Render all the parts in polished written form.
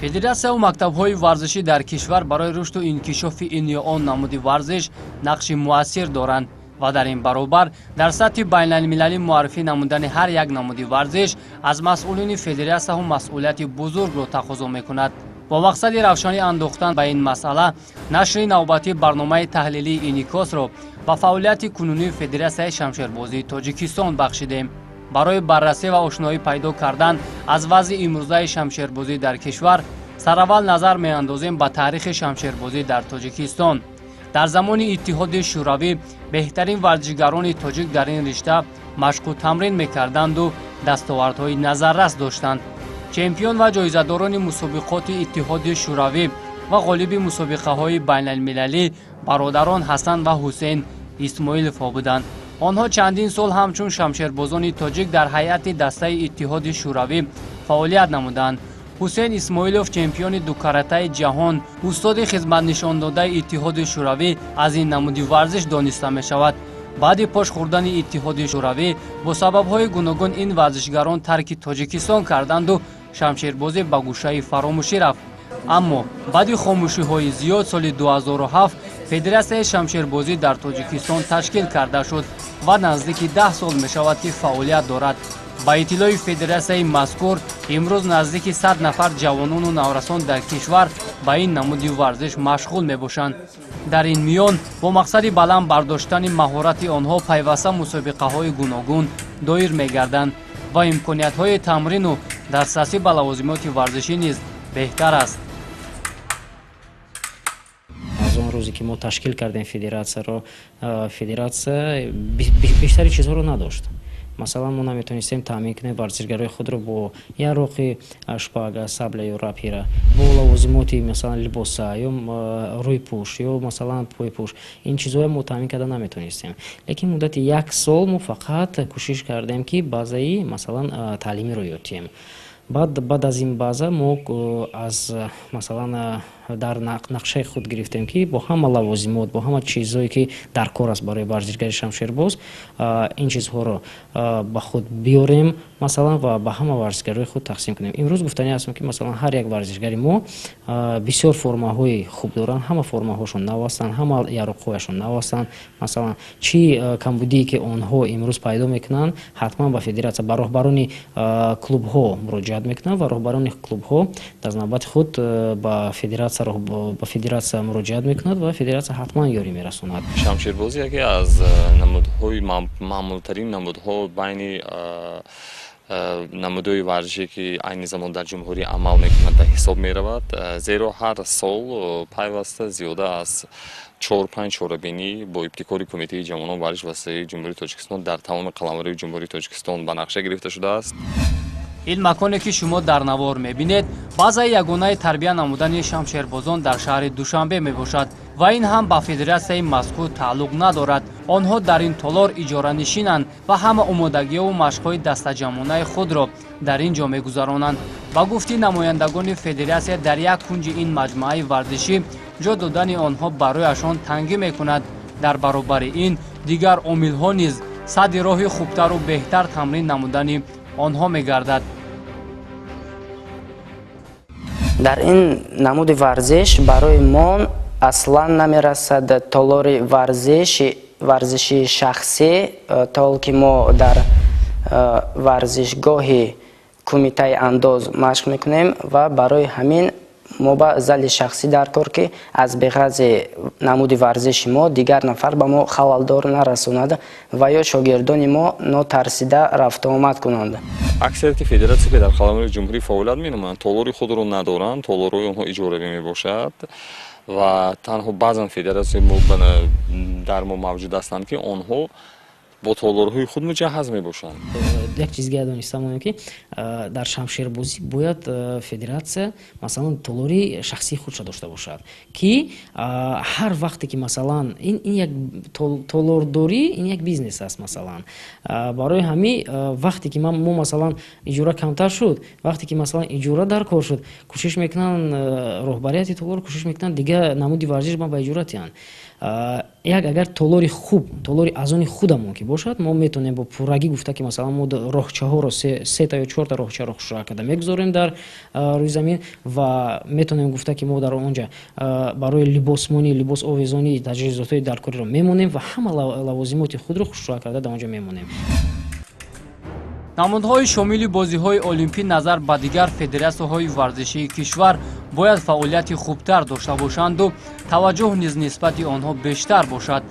федератсия ва мактабҳои варзишӣ дар кишвар барои рушду инкишофи ин ё он намуди варзиш нақши муассир доранд ва дар ин баробар дар сатҳи байналмилалӣ муаррифӣ намудани ҳар як намуди варзиш аз масъулини федератсияҳо масъулияти бузургро тақозо мекунад. бо мақсади равшанӣ андохтан ба ин масъала нашри навбатии барномаи таҳлилии инъикосро ба фаъолияти кунунии федератсияи шамшербозии тоҷикистон бахшидем. барои баррасӣ ва ошноӣ пайдо кардан аз вазъи имрӯзаи шамшербозӣ дар кишвар сараввал назар меандозем ба таърихи шамшербозӣ дар тоҷикистон. дар замони иттиҳоди шӯравӣ беҳтарин варзишгарони тоҷик дар ин ришта машқу тамрин мекарданду дастовардҳои назаррас доштанд. чемпион ва ҷоизадорони мусобиқоти иттиҳоди шӯравӣ ва ғолиби мусобиқаҳои байналмилалӣ бародарон ҳасан ва ҳусейн исмоиловҳо буданд. онҳо чандин сол ҳамчун шамшербозони тоҷик дар ҳайати дастаи иттиҳоди шӯравӣ фаъолият намуданд. ҳусейн исмоилов чемпиони дукаратаи ҷаҳон, устоди хизматнишондодаи иттиҳоди шӯравӣ аз ин намуди варзиш дониста мешавад. баъди пош хӯрдани иттиҳоди шӯравӣ бо сабабҳои гуногун ин варзишгарон тарки тоҷикистон карданду шамшербозӣ ба гӯшаи фаромӯшӣ рафт. аммо баъди хомӯшиҳои зиёд соли 2007 федератсияи шамшербозӣ дар тоҷикистон ташкил карда шуд ва наздики 10 сол мешавад ки фаъолият дорад. ба иттилои федератсияи мазкур имрӯз наздики 100 нафар ҷавонону наврасон дар кишвар ба ин намуди варзиш машғул мебошанд. дар ин миён бо мақсади баланд бардоштани маҳорати онҳо пайваста мусобиқаҳои гуногун доир мегарданд ва имкониятҳои тамрину дастрасӣ ба лавозимоти варзишӣ низ беҳтар аст. аз он рӯзе ки мо ташкил кардем федератсияро, федератсия бештари чизҳоро надошт. масалан мо наметонистем таъмин кунем варзишгарои худро бо яроқи шпага, сабля ё рапира, бо лавозимоти масалан либоса ё рӯйпӯш ё масалан пойпӯш. ин чизҳоро мо таъмин карда наметонистем. лекин муддати 1 сол мо фақат кӯшиш кардем ки базаи масалан таълимиро ётием. баъд аз ин база мо аз масалан дар нақшаи худ гирифтем ки бо ҳама лавозимот, бо ҳама чизҳое ки дар кор аст барои варзишгари шамшербоз, ин чизҳоро ба худ биёрем масалан ва ба ҳама варзишгарои худ тақсим кунем. имрӯз гуфтанӣ ҳастам ки масалан ҳар як варзишгари мо бисёр формаҳои хуб доранд, ҳама формаҳошон нав ҳастанд, ҳама яроқҳояшон нав ҳастанд. масалан чӣ камбудие ки онҳо имрӯз пайдо мекунанд, ҳатман ба федератсия, ба роҳбарони клубҳо муроҷиат мекунанд ва роҳбарони клубҳо дар навбати худ ба федератсия муроҷиат мекунад ва федератсия ҳатман ёрӣ мерасонад. шамшербозӣ яке аз намудҳои маъмултарин намудҳо байни намудҳои варзише ки айни замон дар ҷумҳурӣ амал мекунад ба ҳисоб меравад, зеро ҳар сол пайваста зиёда аз 4-5 чорабинӣ бо ибтикори кумитаи ҷавонон варзиш ва саҳии ҷумҳурии тоҷикистон дар тамоми қаламрӯи ҷумҳурии тоҷикистон ба нақша гирифта шудааст. ин маконе ки шумо дар навор мебинед базаи ягонаи тарбия намудани шамшербозон дар шаҳри душанбе мебошад ва ин ҳам ба федератсияи мазкур тааллуқ надорад. онҳо дар ин толор иҷоранишинанд ва ҳама омодагиҳову машқҳои дастаҷамонаи худро дар ин ҷо мегузаронанд. ба гуфти намояндагони федератсия дар як кунҷи ин маҷмӯаи варзишӣ ҷо додани онҳо барояшон тангӣ мекунад. дар баробари ин дигар омилҳо низ садди роҳи хубтару беҳтар тамрин намудани онҳо мегардад. дар ин намуди варзиш барои мо аслан намерасад толори варзиши шахсӣ, тол ки мо дар варзишгоҳи кумитаи андоз машқ мекунем ва барои ҳамин мо ба зали шахсӣ дар кор ки аз беғази намуди варзиши мо дигар нафар ба мо халалдор нарасонад ва ё шогирдони мо нотарсида рафту омад кунанд. аксарияти федератсия ки дар қаламрӯи ҷумҳурӣ фаъолият менамоянд, толори худро надоранд, толорҳои онҳо иҷоравӣ мебошад ва танҳо баъзан федератсияи мо дар мо мавҷуд ҳастанд ки онҳо бо толорҳои худ муҷаҳҳаз мебошанд. як чиз донистам ки дар шамшербозӣ бояд федератсия масалан толори шахсии худша дошта бошад ки ҳар вақте ки масалан ин як толордорӣ ин як бизнес аст. масалан барои ҳамин вақте ки мо масалан иҷора камтар шуд, вақте ки масалан иҷора дар кор шуд, кӯшиш мекунанд роҳбарияти толор кӯшиш мекунанд дигар намуди варзиш ба иҷора тиҳанд. як агар толори хуб, толори аз они худамон ки бошад, мо метонем бо пуррагӣ гуфта ки масалан мо роҳчаҳоро се та ё чорта роҳчаро хушроя карда мегузорем дар рӯи замин ва метавонем гуфта ки мо дар онҷа барои либосмонӣ либос овезонӣ таҷҳизотҳои даркориро мемонем ва ҳама лавозимоти худро хушроя карда дар онҷа мемонем. намудҳои шомили бозиҳои олимпӣ назар ба дигар федератсияҳои варзишии кишвар бояд фаъолияти хубтар дошта бошанду таваҷҷӯҳ низ нисбати онҳо бештар бошад,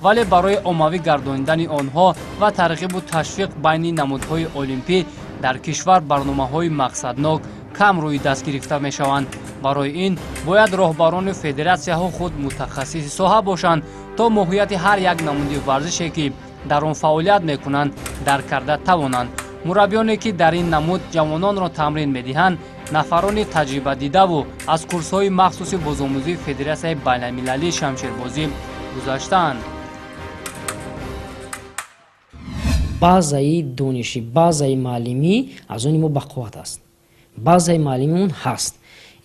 вале барои оммавӣ гардонидани онҳо ва тарғибу ташвиқ байни намудҳои олимпӣ дар кишвар барномаҳои мақсаднок кам рӯи даст гирифта мешаванд. барои ин бояд роҳбарони федератсияҳо худ мутахассиси соҳа бошанд то моҳияти ҳар як намуди варзише ки дар он фаъолият мекунанд дарк карда тавонанд. мураббиёне ки дар ин намуд ҷавононро тамрин медиҳанд нафарони таҷрибадидаву аз курсҳои махсуси бозомӯзии федератсияи байналмилалии шамшербозӣ гузаштаанд. базаи донишӣ базаи маълимӣ аз они мо бақувват аст. базаи маълимион ҳаст.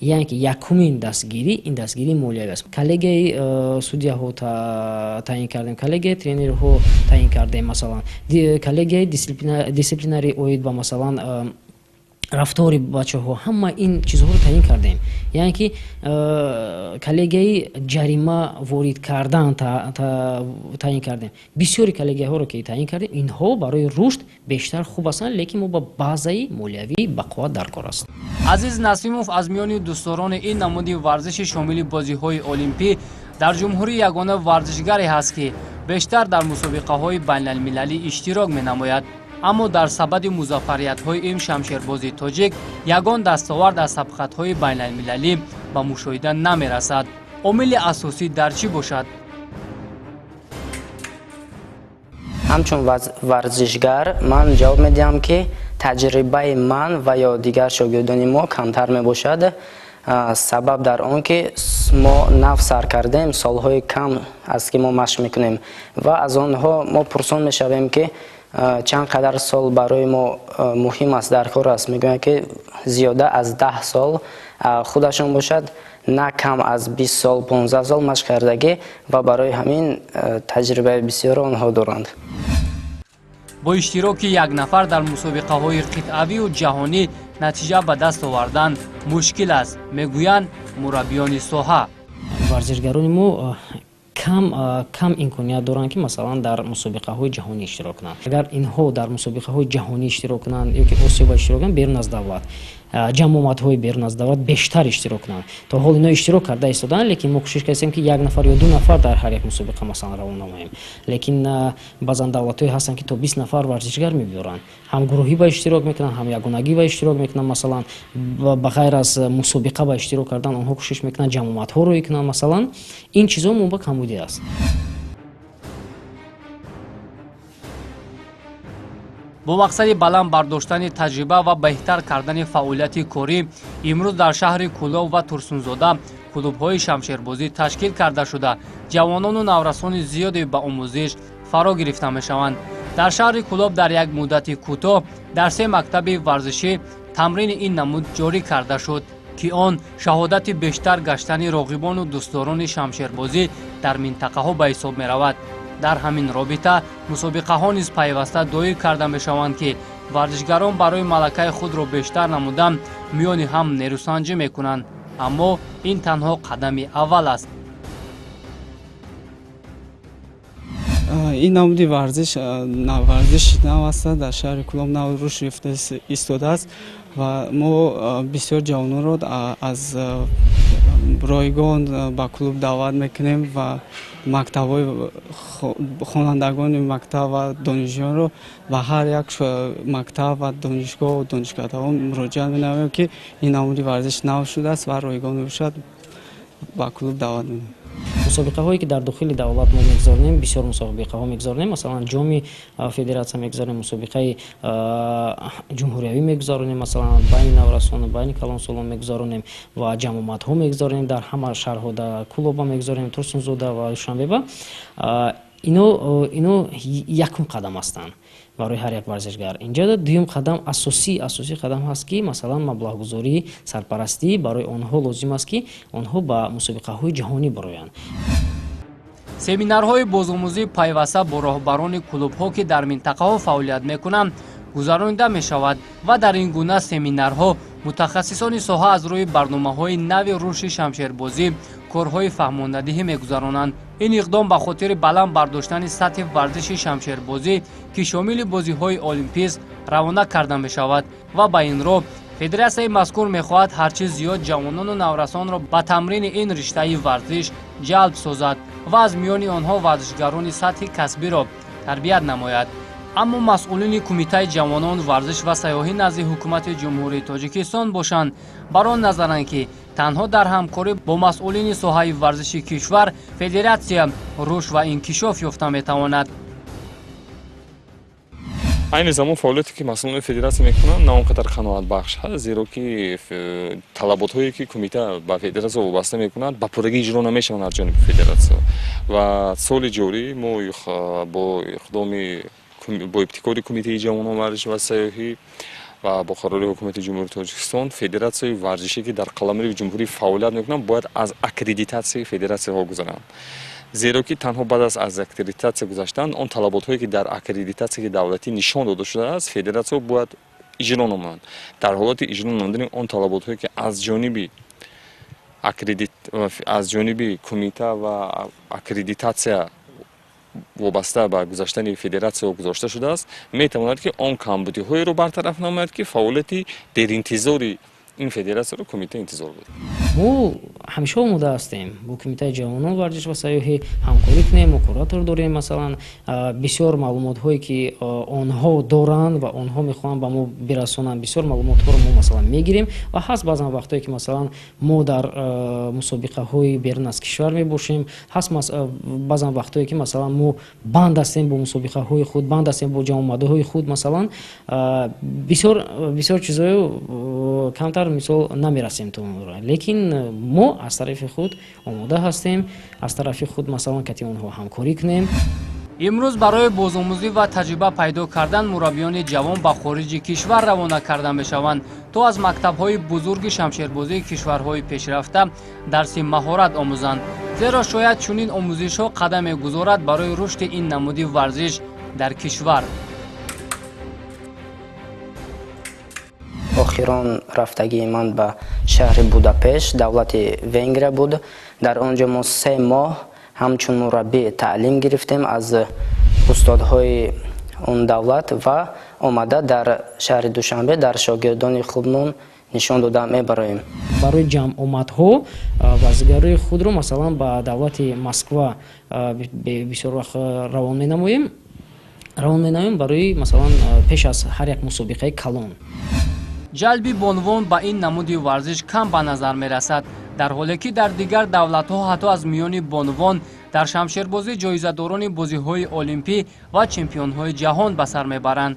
яъне ки якумин дастгирӣ ин дастгирии молиявӣ аст. коллегияи судяҳо таъин кардем, коллегияи тренерҳо таъин кардем, масалан коллегияи дисциплинари оид ба масалан рафтори бачаҳо, ҳама ин чизҳоро таъин кардем. яъне ки коллегияи ҷарима ворид кардан таъин кардем. бисёри коллегияҳоро ки таъин кардем, инҳо барои рушд бештар хуб ҳастанд, лекин мо ба базаи молиявӣ бақувват даркор аст. азиз Насимов аз миёни дӯстдорони ин намуди варзиши шомили бозиҳои олимпӣ дар ҷумҳурӣ ягона варзишгаре ҳаст ки бештар дар мусобиқаҳои байналмилалӣ иштирок менамояд. аммо дар сабаби музаффариятҳои ин шамшербози тоҷик ягон дастовард аз сабқатҳои байналмилалӣ ба мушоҳида намерасад. омили асосӣ дар чӣ бошад? ҳамчун варзишгар ман ҷавоб медиҳам ки таҷрибаи ман ва ё дигар шогирдони мо камтар мебошад. сабаб дар он ки мо нав сар кардем, солҳои кам аст ки мо машқ мекунем ва аз онҳо мо пурсон мешавем ки чанд қадар сол барои мо муҳим аст, даркор аст. мегӯянд ки зиёда аз 10 сол худашон бошад, на кам аз 20 сол 15 сол машқ кардагӣ ва барои ҳамин таҷрибаи бисёр онҳо доранд. бо иштироки як нафар дар мусобиқаҳои қитъавию ҷаҳонӣ натиҷа ба даст овардан мушкил аст, мегӯянд мураббиёни соҳа. варзишгарони мо кам имконият доранд ки масалан дар мусобиқаҳои ҷаҳонӣ иштирок кунанд. агар инҳо дар мусобиқаҳои ҷаҳонӣ иштирок кунанд ё ки осиёба иштирок кунанд, берун аз давлат ҷамъомадҳои берун аз давлат бештар иштирок кунанд. то ҳол ино иштирок карда истоданд, лекин мо кӯшиш кардем ки як нафар ё ду нафар дар ҳар як мусобиқа масалан равона намоем. лекин баъзан давлатҳое ҳастанд ки то 20 нафар варзишгар мебиёранд. ҳам гурӯҳӣ ба иштирок мекунанд, ҳам ягонагӣ ба иштирок мекунанд. масалан ба ғайр аз мусобиқа ба иштирок кардан онҳо кӯшиш мекунанд ҷамъомадҳо рӯй кунанд. масалан ин чизҳо мо ба камбудӣ аст. бо мақсади баланд бардоштани таҷриба ва беҳтар кардани фаъолияти корӣ имрӯз дар шаҳри Кӯлов ва Турсунзода клубҳои шамшербозӣ ташкил карда шуда ҷавонону наврасони зиёде ба омӯзиш фаро гирифта мешаванд. дар шаҳри Кӯлов дар як муддати кӯтоҳ дар 3 мактаби варзишӣ тамрини ин намуд ҷорӣ карда шуд ки он шаҳодати бештар гаштани роғибону дӯстдорони шамшербозӣ дар минтақаҳо ба ҳисоб меравад. дар ҳамин робита мусобиқаҳо низ пайваста доир карда мешаванд ки варзишгарон барои малакаи худро бештар намуда миёни ҳам нерӯсанҷӣ мекунанд. аммо ин танҳо қадами аввал аст. ин намуди варзиш нав аст, дар шаҳри Кӯлов нав рушд истодааст ва мо бисёр ҷавононро аз ройгон ба клуб даъват мекунем ва мактабҳои хонандагони мактаб ва донишҷӯёнро ба ҳар як мактаб ва донишгоҳ донишкадаҳо муроҷиат менамоем ки ин намуди варзиш нав шудааст ва ройгон мебошад, ба клуб даъват менамоем. мусобиқаҳое ки дар дохили давлат мо мегузаронем, бисёр мусобиқаҳо мегузаронем. масалан ҷоми федератсия мегузаронем, мусобиқаи ҷумҳуриявӣ мегузаронем, масалан байни наврасону байни калонсолон мегузаронем ва ҷамъомадҳо мегузаронем дар ҳама шаҳрҳо, дар Кӯлоба мегузаронем, Турсунзода ва Душанбеба. ино якум қадам ҳастанд барои ҳар як варзишгар. инҷа дуюм қадам асосии қадам ҳаст ки масалан маблағгузории сарпарастӣ барои онҳо лозим аст ки онҳо ба мусобиқаҳои ҷаҳонӣ бароянд. семинарҳои бозомӯзӣ пайваста бо роҳбарони клубҳо ки дар минтақаҳо фаъолият мекунанд гузаронида мешавад ва дар ин гуна семинарҳо мутахассисони соҳа аз рӯи барномаҳои нави рушди шамшербозӣ корҳои фаҳмондадиҳӣ мегузаронанд. ин иқдом ба хотири баланд бардоштани сатҳи варзиши шамшербозӣ ки шомили бозиҳои олимпист равона карда мешавад ва ба ин роҳ федератсияи мазкур мехоҳад ҳарчи зиёд ҷавонону наврасонро ба тамрини ин риштаи варзиш ҷалб созад ва аз миёни онҳо варзишгарони сатҳи касбиро тарбият намояд. аммо масъулини кумитаи ҷавонон варзиш ва сайёҳӣ назди ҳукумати ҷумҳурии тоҷикистон бошанд бар он назаранд ки танҳо дар ҳамкорӣ бо масъулини соҳаи варзиши кишвар федератсия рушд ва инкишоф ёфта метавонад. айни замон фаъолияте ки масъулини федератсия мекунанд на он қадар қаноатбахш ҳаст, зеро ки талаботҳое ки кумита ба федератсия вобаста мекунад ба пуррагӣ иҷро намешаванд аз ҷониби федератсия. ва соли ҷорӣ мо бо иқдоми бо ибтикори кумитаи ҷавонон варзиш ва сайёҳӣ ва бо қарори ҳукумати ҷумҳурии тоҷикистон федератсияи варзише ки дар қаламири ҷумҳурӣ фаъолият мекунанд бояд аз аккредитатсияи федератсияҳо гузаранд. зеро ки танҳо баъд аз аккредитатсия гузаштан он талаботҳое ки дар аккредитатсияи давлатӣ нишон дода шудааст федератсия бояд иҷро намоянд. дар ҳолати иҷро намудани он талаботҳое ки аз ҷониби кумита ва аккредитатсия вобаста ба гузаштани федератсия гузошта шудааст, метавонад ки он камбудиҳоеро бартараф намояд ки фаъолияти деринтизори ин федератсияро кумита интизор буд. мо ҳамеша омода ҳастем бо кумитаи ҷавонон варзиш ва сайёҳӣ ҳамкорӣ кунем. мо куратор дорем, масалан бисёр маълумотҳое ки онҳо доранд ва онҳо мехоҳанд ба мо бирасонанд, бисёр маълумотҳоро мо масалан мегирем ва ҳаст баъзан вақтое ки масалан мо дар мусобиқаҳои берун аз кишвар мебошем, ҳаст баъзан вақтое ки масалан мо банд ҳастем бо мусобиқаҳои худ, банд ҳастем бо ҷамъомадаҳои худ, масалан бисёр чизҳои камтар мисол намерасем то онро, лекин мо аз тарафи худ омода ҳастем, аз тарафи худ масалан кати онҳо ҳамкорӣ кунем. имрӯз барои бозомӯзӣ ва таҷриба пайдо кардан мураббиёни ҷавон ба хориҷи кишвар равона карда мешаванд то аз мактабҳои бузурги шамшербозии кишварҳои пешрафта дарси маҳорат омӯзанд, зеро шояд чунин омӯзишҳо қадаме гузорад барои рушди ин намуди варзиш дар кишвар. охирон рафтагии ман ба шаҳри Будапешт, давлати Венгрия буд. дар он ҷо мо 3 моҳ ҳамчун мураббӣ таълим гирифтем аз устодҳои он давлат ва омада дар шаҳри Душанбе дар шогирдони худмон нишон дода мебароем. барои ҷамъомадҳо варзигарои худро масалан ба давлати Москва бисёр вақт равон менамоем барои масалан пеш аз ҳар як мусобиқаи калон. ҷалби бонвон ба ин намуди варзиш кам ба назар мерасад, дар ҳоле ки дар дигар давлатҳо ҳатто аз миёни бонвон дар шамшербозӣ ҷоизадорони бозиҳои олимпӣ ва чемпионҳои ҷаҳон ба сар мебаранд.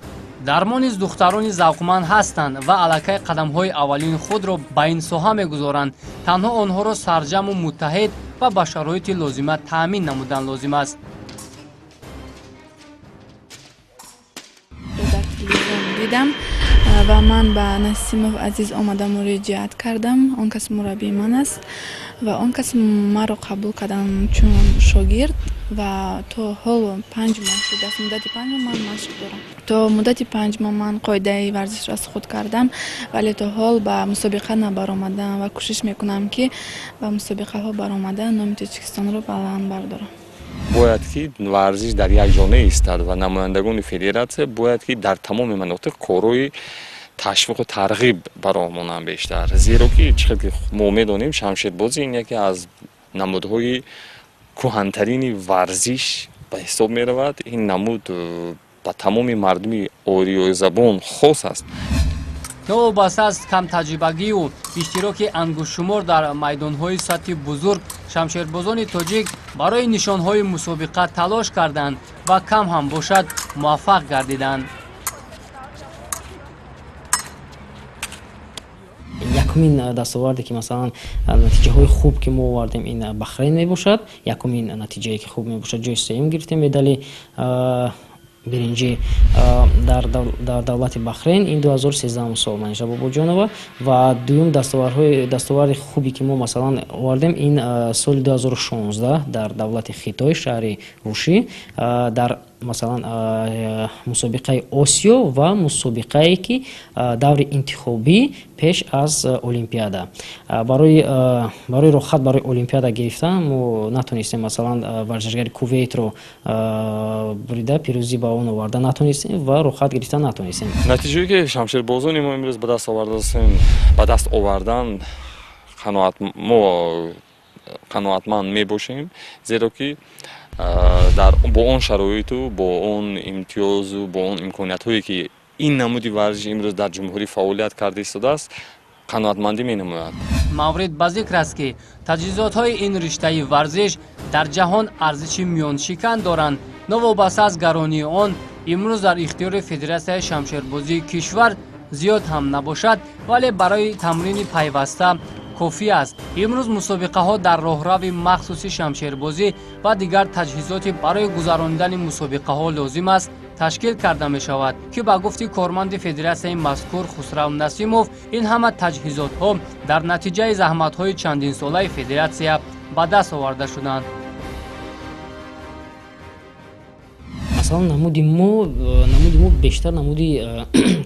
дар мо низ духтарони завқманд ҳастанд ва аллакай қадамҳои аввалини худро ба ин соҳа мегузоранд. танҳо онҳоро сарҷаму муттаҳид ва ба шароити лозима таъмин намудан лозим аст. ва ман ба Насимов Азиз омада муроҷиат кардам. Он кас мураббии ман аст ва он кас маро қабул кардам чун шогирд ва то ҳол 5 моҳ шудааст. муддати 5 моҳ ман машқ дорам. то муддати 5 моҳ ман қоидаи варзишро аз худ кардам, вале то ҳол ба мусобиқа набаромадам ва кӯшиш мекунам ки ба мусобиқаҳо баромада номи Тоҷикистонро баланд бардорам. бояд ки варзиш дар як ҷо наистад ва намояндагони федератсия бояд ки дар тамоми манотиқ корои ташвиқу тарғиб баромонанд бештар, зеро ки чиқадр ки мо медонем шамшербозӣ ин яке аз намудҳои кӯҳантарини варзиш ба ҳисоб меравад. ин намуд ба тамоми мардуми ориёзабон хос аст. новобаста аз камтаҷрибагию иштироки ангушшумор дар майдонҳои сатҳи бузург шамшербозони тоҷик барои нишонҳои мусобиқа талош карданд ва кам ҳам бошад муваффақ гардиданд. якумин дастоварде ки масалан натиҷаҳои хуб ки мо овардем ин Бахрейн мебошад. Якумин натиҷае ки хуб мебошад ҷои сеюм гирифтем, медали биринҷи дар давлати Бахрейн ин 2013 сол Маниша Бобоҷонова ва дуюм дастовари хубе ки мо масалан овардем ин соли 2016 дар давлати Хитой шаҳри Руши дар масалан мусобиқаи осиё ва мусобиқае ки даври интихобӣ пеш аз олимпиада барои рохат барои олимпиада гирифтан мо натонистем масалан варзишгари кувейтро бурида пирӯзӣ ба он оварда натонистем ва рохат гирифтан натонистем. натиҷае ки шамшербозони мо имрӯз ба даст овардан қаноатманд мебошем, зеро ки бо он шароиту бо он имтиёзу бо он имкониятҳое ки ин намуди варзиш имрӯз дар ҷумҳурӣ фаъолият карда истодааст, қаноатмандӣ менамояд. маврид ба зикр аст ки таҷҳизотҳои ин риштаи варзиш дар ҷаҳон арзиши миёншикан доранд. новобаста аз гаронии он имрӯз дар ихтиёри федератсияи шамшербозии кишвар зиёд ҳам набошад, вале барои тамрини пайваста кофӣ аст. имрӯз мусобиқаҳо дар роҳрави махсуси шамшербозӣ ва дигар таҷҳизоти барои гузарондани мусобиқаҳо лозим аст ташкил карда мешавад, ки ба гуфти корманди федератсияи мазкур Хусрав Насимов, ин ҳама таҷҳизотҳо дар натиҷаи заҳматҳои чандинсолаи федератсия ба даст оварда шуданд. масалан намуди мо бештар намуди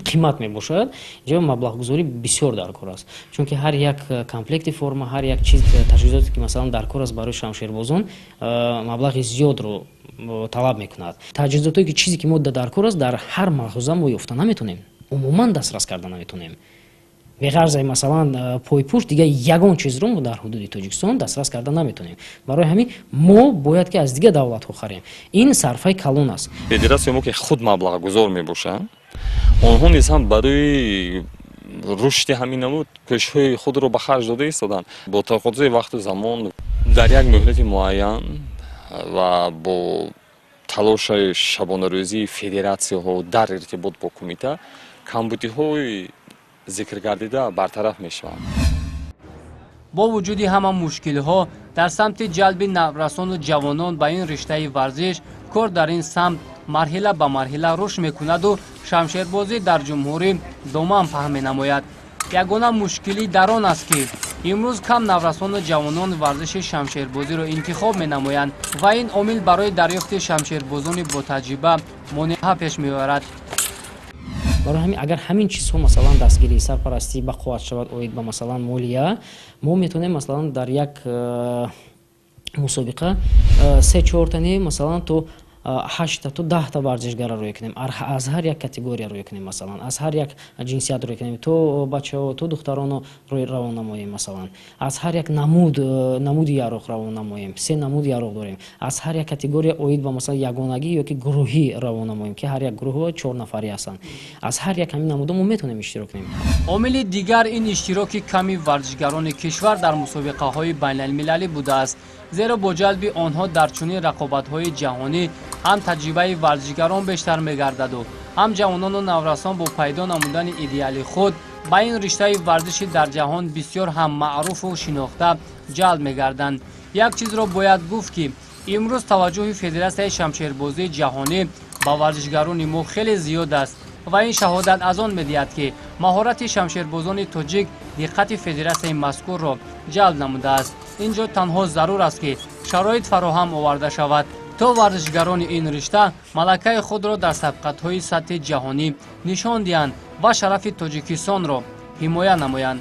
қимат мебошад. ҷо маблағгузорӣ бисёр даркор аст, чунки ҳар як комплекти форма, ҳар як чиз таҷҳизоте ки масалан даркор аст барои шамшербозон маблағи зиёдро талаб мекунад. таҷҳизотое ки чизе ки мо даркор аст дар ҳар мағоза мо ёфта наметонем, умуман дастрас карда наметонем. беғарзи масалан пойпӯш дигар ягон чизро мо дар ҳудуди Тоҷикистон дастрас карда наметонем. барои ҳамин мо бояд ки аз дигар давлатҳо харем. ин сарфаи калон аст. федератсияи мо ки худ маблағгузор мебошанд, онҳо низ ҳам барои рушди ҳамин намуд кӯшишҳои худро ба харҷ дода истоданд. бо тақозои вақту замон дар як муҳлати муайян ва бо талошаи шабонарӯзии федератсияҳо дар иртибот бо кумита камбудиҳои зикр гардида бартараф мешаванд. бо вуҷуди ҳама мушкилиҳо дар самти ҷалби наврасону ҷавонон ба ин риштаи варзиш кор дар ин самт марҳила ба марҳила рушд мекунаду шамшербозӣ дар ҷумҳурӣ доман паҳн менамояд. ягона мушкилӣ дар он аст ки имрӯз кам наврасону ҷавонон варзиши шамшербозиро интихоб менамоянд ва ин омил барои дарёфти шамшербозони ботаҷриба монеа пеш меорад. барои ҳамин агар ҳамин чизҳо масалан дастгирӣ сарпарастӣ ба қувват шавад оид ба масалан молия, мо метавонем масалан дар як мусобиқа 3-4 тане масалан то 8 то 10 та варзишгара рӯй кунем, аз ҳар як категория рӯй кунем, масалан аз ҳар як ҷинсият рӯй кунем, то бачаҳо то духтароно равон намоем, масалан аз ҳар як намуди яроқ равон намоем, 3 намуди яроқ дорем, аз ҳар як категория оид ба масалан ягонагӣ ёки гурӯҳӣ равон намоем, ки ҳар як гурӯҳ 4 нафарӣ ҳастанд. аз ҳар як ҳамин намуда мо метавонем иштирок кунем. омили дигар ин иштироки ками варзишгарони кишвар дар мусобиқаҳои байналмилалӣ будааст, зеро бо ҷалби онҳо дар чунин рақобатҳои ҷаҳонӣ ҳам таҷрибаи варзишгарон бештар мегардаду ҳам ҷавонону наврасон бо пайдо намудани идеали худ ба ин риштаи варзиши дар ҷаҳон бисёр ҳам маъруфу шинохта ҷалб мегарданд. як чизро бояд гуфт ки имрӯз таваҷҷӯҳи федератсияи шамшербозии ҷаҳонӣ ба варзишгарони мо хеле зиёд аст ва ин шаҳодат аз он медиҳад ки маҳорати шамшербозони тоҷик диққати федератсияи мазкурро ҷалб намудааст. ин ҷо танҳо зарур аст ки шароит фароҳам оварда шавад то варзишгарони ин ришта малакаи худро дар сабқатҳои сатҳи ҷаҳонӣ нишон диҳанд ва шарафи Тоҷикистонро ҳимоя намоянд.